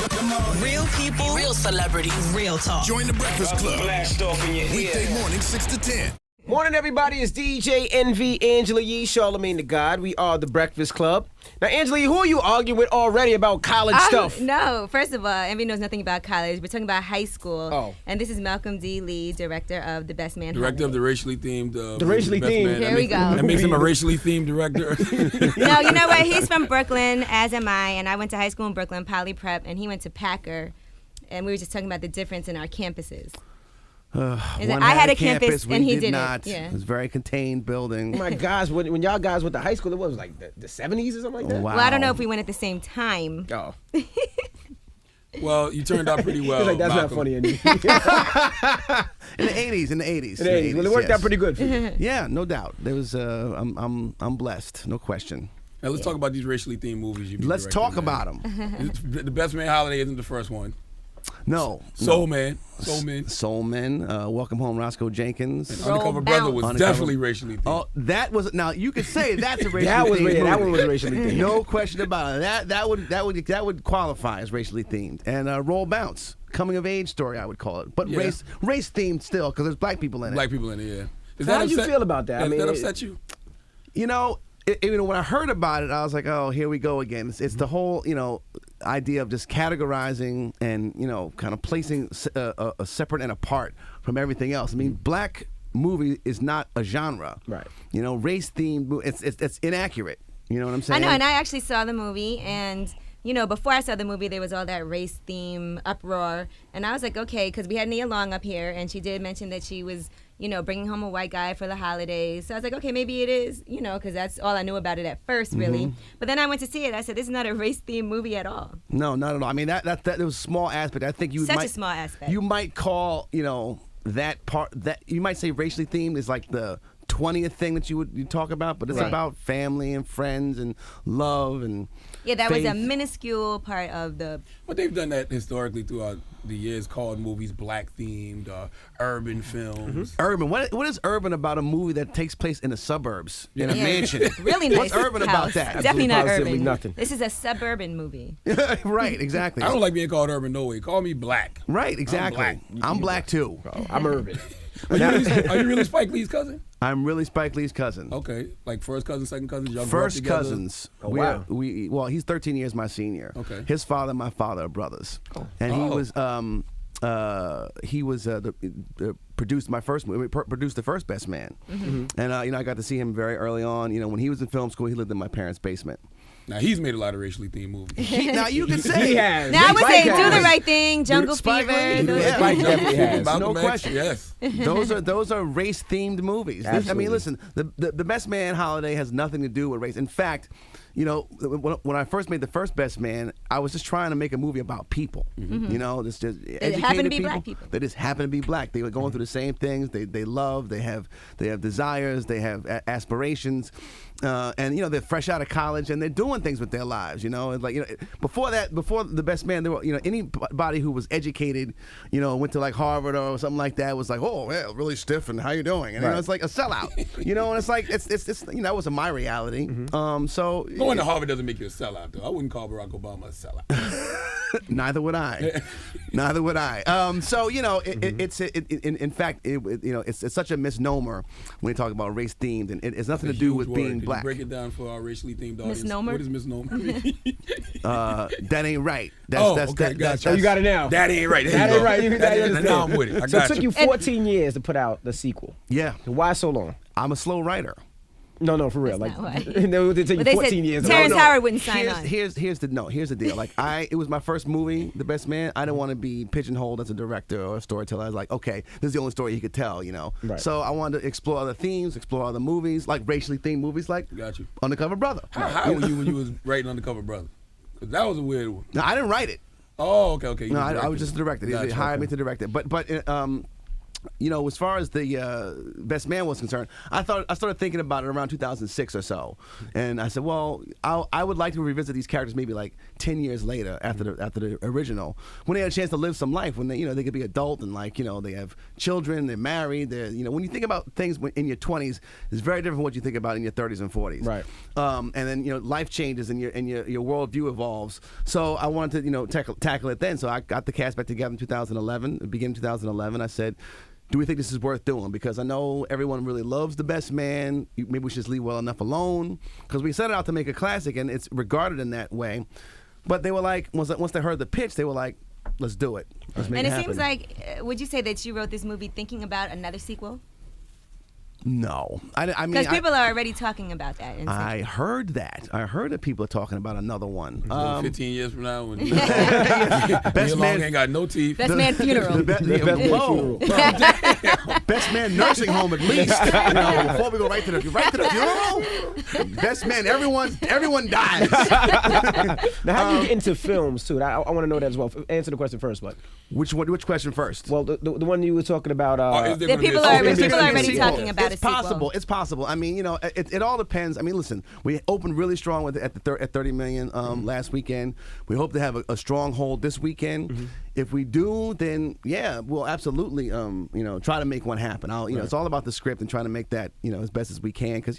Real people, real celebrities, real talk. Join the Breakfast Club. Blast off in your ear. Weekday morning, 6 to 10. Morning, everybody. It's DJ NV, Angela Yee, Charlamagne the God. We are the Breakfast Club. Now, Angela Yee, who are you arguing with already about college stuff? No, first of all, Envy knows nothing about college. We're talking about high school. Oh. And this is Malcolm D. Lee, director of The Best Man. Director of the racially themed. The racially themed. Here we go. That makes him a racially themed director. No, you know what? He's from Brooklyn, as am I, and I went to high school in Brooklyn, Poly Prep, and he went to Packer, and we were just talking about the difference in our campuses. One I had a campus we and he did didn't. not. Yeah. It was a very contained building. Oh my gosh, when y'all guys went to high school, it was like the 70s or something like that? Wow. Well, I don't know if we went at the same time. Oh. Well, you turned out pretty well. He's like, that's Malcolm. not funny anymore. In the 80s. Well, it worked yes. out pretty good for you. Yeah, no doubt. There was. I'm blessed, no question. Now let's talk about these racially themed movies. Let's talk about them. The Best Man Holiday isn't the first one. No. Soul Man. Soul Men. Welcome Home, Roscoe Jenkins. Roll Undercover Brother was Bounce. definitely racially themed. Oh, that was now. You could say that's a racially That themed one was racially themed. No question about it. That would qualify as racially themed. And Roll Bounce, coming of age story, I would call it. But Yeah. race themed still, because there's black people in it. Black people in it, yeah. Does So how do you feel about that? I Does mean, that upset you? You know, when I heard about it, I was like, oh, here we go again. It's the whole, idea of just categorizing and, kind of placing a separate and apart from everything else. I mean, black movie is not a genre. Right. Race themed, it's inaccurate. You know what I'm I saying? know, and I actually saw the movie, and before I saw the movie, there was all that race theme uproar, and I was like, okay, because we had Nia Long up here, and she did mention that she was, bringing home a white guy for the holidays. So I was like, okay, maybe it is, because that's all I knew about it at first, really. But then I went to see it. I said, this is not a race theme movie at all. No, not at all. I mean, that was a small aspect. I think Such a small aspect. You might call, that part that you might say racially themed is like the 20th thing that you talk about, but it's Right. about family and friends and love and Yeah, that was a faith. minuscule part of the. But they've done that historically throughout the years, called movies black themed, urban films. Urban. What is urban about a movie that takes place in the suburbs in a Yeah. mansion? Really nice. What's urban house. about that? Definitely not Positively urban. nothing. This is a suburban movie. Right, exactly. I don't like being called urban no way. Call me black. Right, exactly. black. I'm black too. Oh, I'm urban. Are you really Spike Lee's cousin? I'm really Spike Lee's cousin. Okay, like first cousin, second cousin. Y'all grew up First together? cousins. Oh, wow. Well, he's 13 years my senior. Okay. His father and my father are brothers. And he was produced my first movie, produced the first Best Man. And I got to see him very early on. When he was in film school, he lived in my parents' basement. Now he's made a lot of racially themed movies. Now you can say He has. Now I would Spike say Do has. the Right Thing, Jungle Spike Fever. Lee? those- Yeah. Spike definitely has. Malcolm No X, question. Yes. those are race themed movies. I Absolutely. mean, listen, the Best Man holiday has nothing to do with race. In fact, when I first made the first Best Man, I was just trying to make a movie about people. This just educated happen to be black people. They just happen to be black. They were going through the same things. They love. They have desires. They have aspirations. And they're fresh out of college and they're doing things with their lives. Before the Best Man, there were anybody who was educated, went to like Harvard or something like that was like, oh yeah, really stiff and how you doing? And Right. it's like a sellout. And it's like it's that wasn't my reality. So Going to Harvard doesn't make you a sellout, though. I wouldn't call Barack Obama a sellout. neither would I. Neither would I. In fact, it's such a misnomer when you talk about race themed, and it's nothing to do with Huge being word. Could black. you break it down for our racially themed audience? Misnomer? What is misnomer mean? That ain't right. Okay, gotcha. Oh, you got it now. That ain't right. There That you ain't go. right. You understand. Now I'm with it. I So it got took you 14 years to put out the sequel. Yeah, Why so long? I'm a slow writer. No, for real. That's Like, not why. it took you But they 14 said years. Terrence Howard wouldn't sign on. Here's the deal. Like it was my first movie, The Best Man. I didn't want to be pigeonholed as a director or a storyteller. I was like, okay, this is the only story he could tell, Right. So I wanted to explore other themes, explore other movies, like racially themed movies, like Got you. Undercover Brother. How high were you when you was writing Undercover Brother? 'Cause that was a weird one. No, I didn't write it. Oh, okay. You No, just I was just a director. They Gotcha, hired okay. me to direct it. But as far as the Best Man was concerned, I started thinking about it around 2006 or so, and I said, well, I would like to revisit these characters maybe like 10 years later after the original, when they had a chance to live some life, when they could be adult and they have children, they're married, when you think about things in your 20s, it's very different from what you think about in your 30s and 40s. Right. And then life changes and your worldview evolves. So I wanted to tackle it then. So I got the cast back together in 2011, beginning 2011. I said, do we think this is worth doing? Because I know everyone really loves The Best Man. Maybe we should just leave Well Enough alone. Because we set it out to make a classic, and it's regarded in that way. But they were like, once they heard the pitch, they were like, let's do it. Let's make it happen. And it seems like, would you say that you wrote this movie thinking about another sequel? No. I mean, because people are already talking about that. I heard that. I heard that people are talking about another one. 15 years from now, when Best Man ain't got no teeth. Best Man funeral. Whoa. Best Man nursing home at least. Before we go right to the funeral. Best Man, everyone dies. Now, how do you get into films too? I want to know that as well. Answer the question first, but which question first? Well, the one you were talking about. People are already talking about. It's possible. It's possible. I mean, it all depends. I mean, listen, we opened really strong at 30 million last weekend. We hope to have a strong hold this weekend. Mm-hmm. If we do, then yeah, we'll absolutely try to make one happen. It's all about the script and trying to make that as best as we can, because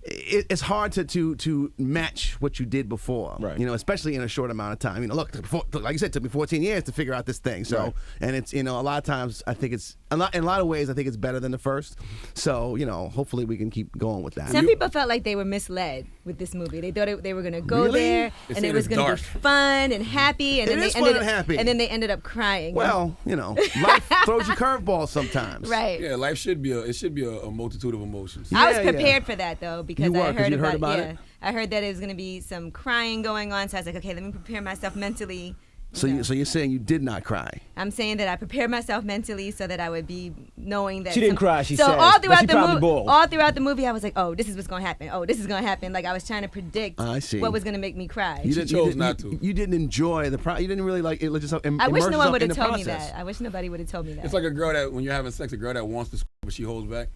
it's hard to match what you did before, right. Especially in a short amount of time. Look, like you said, it took me 14 years to figure out this thing. So, right. And it's a lot of times I think it's in a lot of ways I think it's better than the first. So hopefully we can keep going with that. Some people felt like they were misled with this movie. They thought they were going to go really? there and it was going to be fun and happy, and then they ended up crying. Well, life throws you curveballs sometimes. Right. Yeah, life should be a multitude of emotions. I was prepared for that though, because I heard about it. I heard that it was going to be some crying going on, so I was like, okay, let me prepare myself mentally. So you're saying you did not cry? I'm saying that I prepared myself mentally so that I would be knowing that she didn't cry. She so said, all throughout the movie, I was like, oh, this is what's going to happen. Oh, this is going to happen. Like I was trying to predict what was going to make me cry. You chose not to. You didn't enjoy the you didn't really like it. Just I wish no one would have told me that. I wish nobody would have told me that. It's like a girl that when you're having sex, a girl that wants to, but she holds back.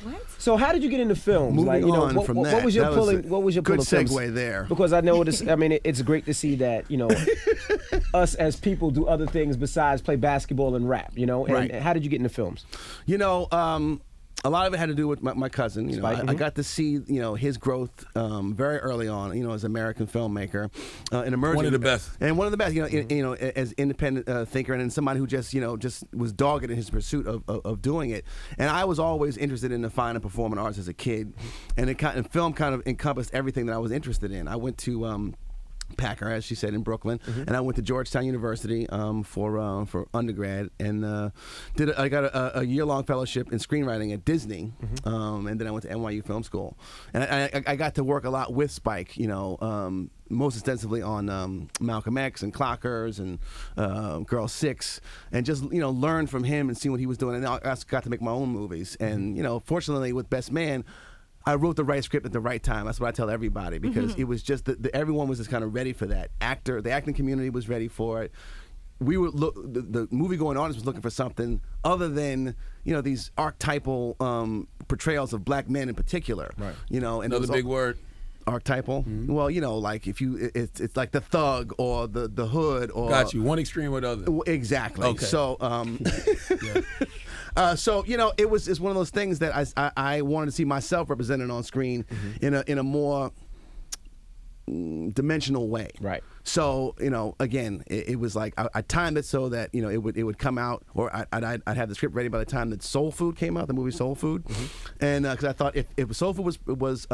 What? So how did you get into films? Moving on from that. What was your pulling? Good segue there. Because I know this. I mean, it's great to see that us as people do other things besides play basketball and rap. And right. How did you get into films? A lot of it had to do with my cousin. I got to see his growth very early on. As an American filmmaker, an emerging one of the best, as independent thinker, and somebody who just was dogged in his pursuit of doing it. And I was always interested in the fine and performing arts as a kid, and film kind of encompassed everything that I was interested in. I went to Packer, as she said, in Brooklyn, and I went to Georgetown University for undergrad, and I got a year-long fellowship in screenwriting at Disney, and then I went to NYU Film School, and I got to work a lot with Spike, most extensively on Malcolm X and Clockers and Girl 6, and just learn from him and see what he was doing, and I got to make my own movies, and fortunately with Best Man, I wrote the right script at the right time. That's what I tell everybody, because it was just everyone was just kind of ready for that. The acting community was ready for it. We were the movie-going audience was looking for something other than these archetypal portrayals of black men in particular. Right. And another big word. Archetypal. Well, like if you, it's like the thug or the hood or. Got you. One extreme or the other. Exactly. Okay. So, it's one of those things that I wanted to see myself represented on screen in a more dimensional way. Right. So again, it was like I timed it so that it would come out, or I'd have the script ready by the time that Soul Food came out, the movie Soul Food, and because I thought if Soul Food was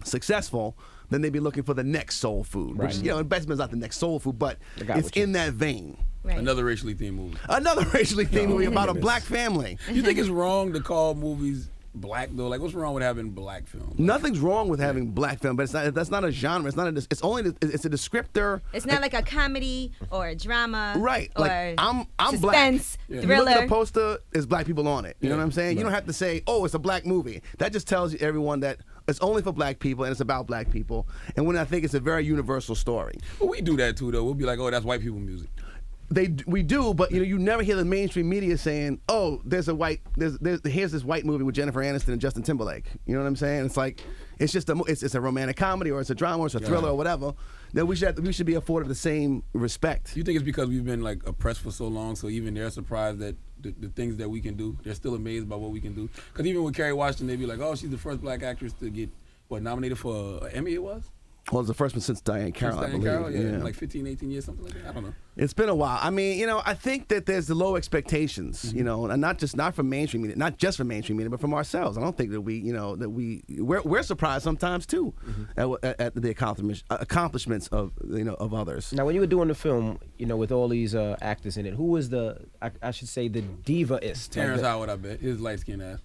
successful, then they'd be looking for the next Soul Food, right. which Best Man's not the next Soul Food, but it's in that vein. Right. Another racially themed movie. Another racially themed movie about a black family. You think it's wrong to call movies black though? Like, what's wrong with having black films? Nothing's wrong with having black film, but it's not. That's not a genre. It's not. It's a descriptor. It's not like a comedy or a drama. Right. Or like I'm suspense, black. thriller. You look at the poster, there's black people on it. You know what I'm saying? Right. You don't have to say, oh, it's a black movie. That just tells you everyone that it's only for black people and it's about black people. And when I think it's a very universal story. But we do that too, though. We'll be like, oh, that's white people music. We do, but you never hear the mainstream media saying, "Oh, here's this white movie with Jennifer Aniston and Justin Timberlake." You know what I'm saying? It's like it's just it's a romantic comedy or it's a drama or it's a thriller or whatever. Then we should be afforded the same respect. You think it's because we've been like oppressed for so long, so even they're surprised that the things that we can do, they're still amazed by what we can do. Because even with Kerry Washington, they'd be like, "Oh, she's the first black actress to get nominated for an Emmy." It was. Well, it's the first one since Diane Carroll, I believe. Carroll, yeah, like 15, 18 years, something like that. I don't know. It's been a while. I mean, I think that there's the low expectations, and not from mainstream media, not just from mainstream media, but from ourselves. I don't think that we're surprised sometimes too at the accomplishments of of others. Now, when you were doing the film, with all these actors in it, who was I should say the diva-ist? Terrence Howard, I bet. His light-skinned ass.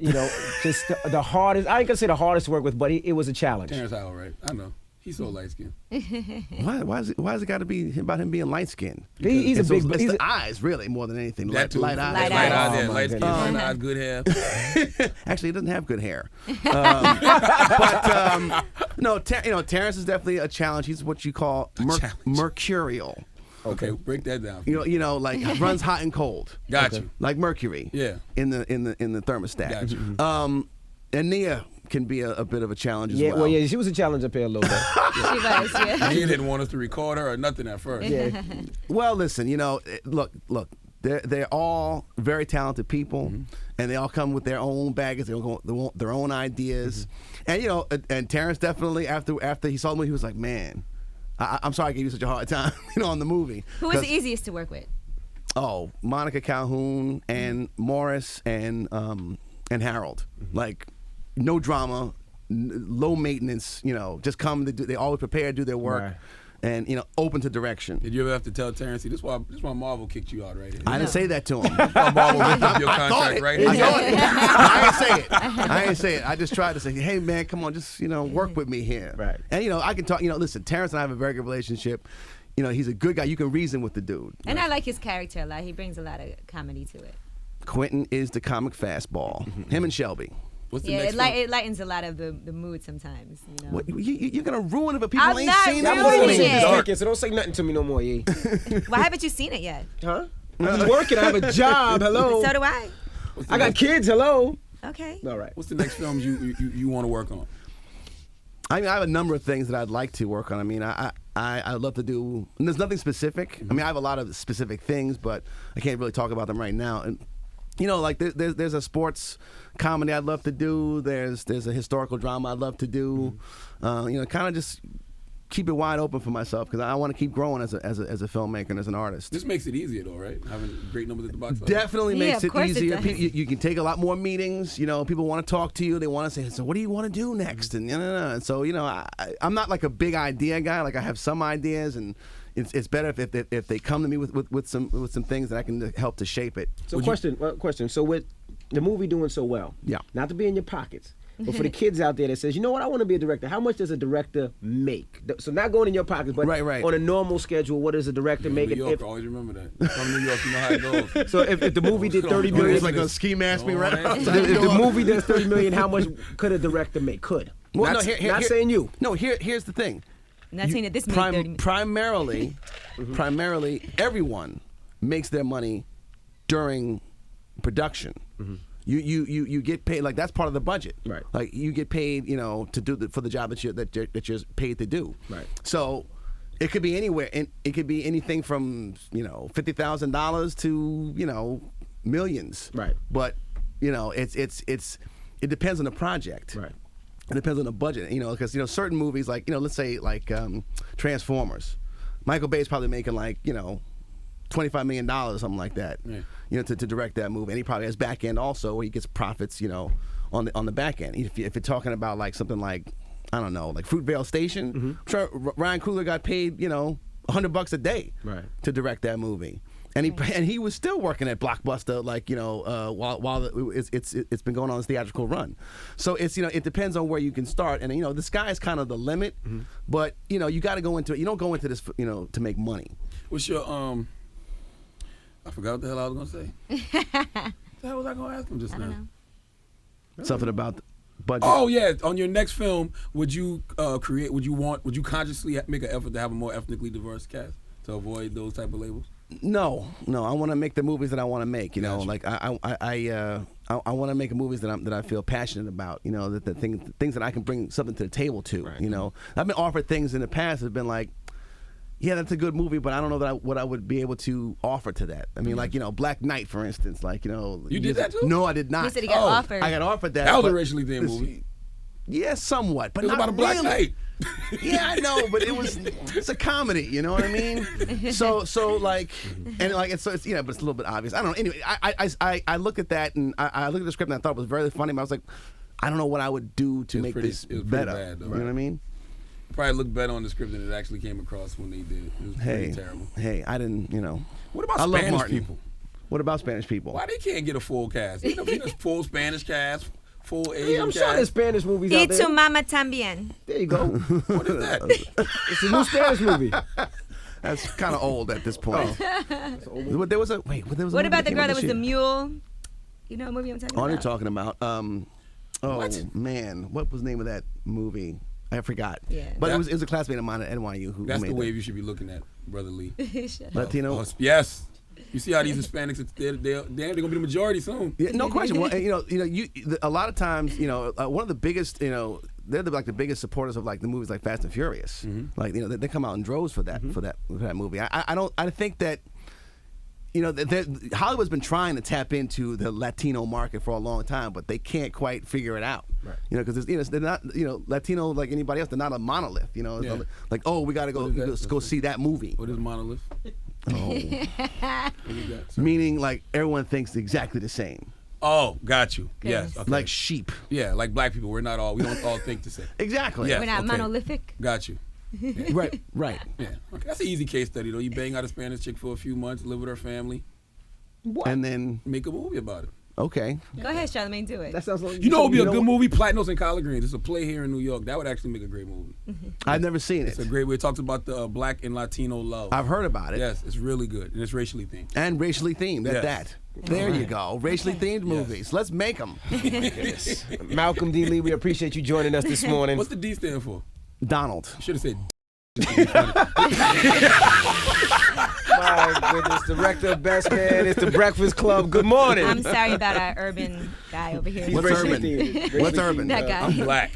Just the hardest. I ain't gonna say the hardest to work with, but it was a challenge. Terrence Howard, right? I know. He's so light skinned. Why is it got to be about him being light skinned? He's a big. It's the eyes, really, more than anything. That too. Light eyes. Light eyes. Yeah, light skin, light eyes, good hair. Actually, he doesn't have good hair. No, Terrence is definitely a challenge. He's what you call mercurial. Okay, break that down. Like runs hot and cold. Got you. Like mercury. Yeah. In the thermostat. Got you. And Nia can be a bit of a challenge as well. Well, yeah, she was a challenge up here a little bit. She was, yeah. He didn't want us to record her or nothing at first. Yeah. Well, listen, look, they're all very talented people, and they all come with their own baggage, their own ideas, and and Terrence definitely after he saw the movie, he was like, man, I'm sorry I gave you such a hard time, on the movie. Who was the easiest to work with? Oh, Monica Calhoun and Morris and Harold, like. No drama, low maintenance. Just come. They always prepare to do their work, right. And open to direction. Did you ever have to tell Terrence, this is why Marvel kicked you out right here? I didn't say that to him. Marvel ripped up your contract right here. I ain't say it. I just tried to say, hey man, come on, just work with me here. Right. And I can talk. Listen, Terrence and I have a very good relationship. He's a good guy. You can reason with the dude. And I like his character a lot. He brings a lot of comedy to it. Quentin is the comic fastball. Him and Shelby. What's the Yeah, next it lightens a lot of the mood sometimes. What, you're gonna ruin it for people I'm ain't not seen ruining the movie. it. This weekend, so don't say nothing to me no more, Yee. Why haven't you seen it yet? Huh? I'm working. I have a job. Hello. So do I. I got kids. Hello. Okay. All right. What's the next films you want to work on? I mean, I have a number of things that I'd like to work on. I mean, I'd love to do. And there's nothing specific. I mean, I have a lot of specific things, but I can't really talk about them right now. And like there's a sports comedy I'd love to do. There's a historical drama I'd love to do. Kind of just keep it wide open for myself because I want to keep growing as a filmmaker and as an artist. This makes it easier though, right? Having great numbers at the box office. Definitely Yeah, makes of it course it easier. does. You can take a lot more meetings. People want to talk to you. They want to say, so what do you want to do next? And And so I'm not like a big idea guy. Like I have some ideas, and it's better if they come to me with some things that I can help to shape it. So question. So with the movie doing so well, Yeah. not to be in your pockets, but for the kids out there that says, you know what, I want to be a director. How much does a director make? So not going in your pockets, but Right. on a normal schedule, what does a director make? New York, always remember that. From New York, you know how it goes. So if the movie did 30 million, It's like a ski mask me right If outside if the movie does 30 million, how much could a director make? Could. Well, not, no, not saying you. No, here's the thing. I'm not saying that this made 30 million. Primarily, everyone makes their money during production. You get paid, like that's part of the budget. Right. Like you get paid, to do for the job that you're paid to do. Right. So it could be anywhere, and it could be anything from $50,000 to millions. Right. But it depends on the project. Right. It depends on the budget, because certain movies like let's say like Transformers, Michael Bay's probably making like $25 million, something like that, to direct that movie, and he probably has back end also where he gets profits, on the back end. If you're talking about like something like I don't know, like Fruitvale Station, I'm sure Ryan Coogler got paid $100 a day to direct that movie. And he was still working at Blockbuster, like while it's been going on its theatrical run. So it's it depends on where you can start, and the sky is kind of the limit. But you got to go into it. You don't go into this to make money. What's your I forgot what the hell I was gonna say. What the hell was I gonna ask him just I now? don't know. Something about the budget. Oh yeah, on your next film, would you consciously make an effort to have a more ethnically diverse cast to avoid those type of labels? No. I want to make the movies that I want to make. You know, Gotcha. like I want to make movies that I feel passionate about. You know, that the things that I can bring something to the table to. Right. You know, I've been offered things in the past that have been like, yeah, that's a good movie, but I don't know what I would be able to offer to that. I mean, like, you know, Black Knight, for instance. Like, you know, You did that too? No, I did not. He said he got offered. I got offered that. That was a but racially themed movie. Yeah, somewhat, but It was not about a Black really. Knight. Yeah, I know, but it's a comedy, you know what I mean? So like, and like, it's but it's a little bit obvious. I don't know. Anyway, I looked at that and I looked at the script and I thought it was very funny, but I was like, I don't know what I would do to make this it was pretty better. bad, though. You know what I mean? Probably looked better on the script than it actually came across when they did. It was pretty terrible. Hey, I didn't, you know. What about I love Spanish Martin. people? What about Spanish people? Why they can't get a full cast? You know, there's full Spanish cast, full Asian Yeah, I'm cast. sure there's Spanish movies Y out tu there. mama también. There you go. What is that? It's a new Spanish movie. That's kind of old at this point. But there was a movie What about the came out girl that this was the year. mule? You know what movie I'm talking Oh, about? you're talking about. What? Man, what was the name of that movie? I forgot. Yeah. But That- it was a classmate of mine at NYU who That's made the that. wave you should be looking at, Brother Lee. Shut up. Latino. Oh, yes. You see how these Hispanics, they're gonna be the majority soon. Yeah, no question. Well, a lot of times, one of the biggest, they're the biggest supporters of like the movies like Fast and Furious. Like, they come out in droves for that for that movie. I think that. Hollywood's been trying to tap into the Latino market for a long time, but they can't quite figure it out. Right. Because they're not, Latino like anybody else. They're not a monolith. It's Yeah. not like, oh, we got to What is that? go see that movie. What is Monolith? Oh. What is that? Meaning, like everyone thinks exactly the same, Oh, got you. Yes. Okay. like sheep. yeah, like black people. We don't all think the same. Exactly. Yeah. We're not okay. monolithic. Got you. Right. Right. Yeah. Okay. That's an easy case study though. You bang out a Spanish chick for a few months, live with her family, And then, make a movie about it. okay. Go ahead, Charlamagne, do it. That sounds like You know, it would be a good movie. Platinos and Collard Greens. It's a play here in New York. That would actually make a great movie. I've never seen it. It's a great way. It talks about the black and Latino love. I've heard about it. Yes, it's really good, and it's racially themed. And racially themed at Yes. that. There you go. Racially themed movies. Let's make them. Malcolm D. Lee, we appreciate you joining us this morning. What's the D stand for? Donald. You should have said. My goodness, Director of Best Man, it's the Breakfast Club. Good morning. I'm sorry about our urban guy over here. What's racially urban? themed. What's urban? That guy. I'm black.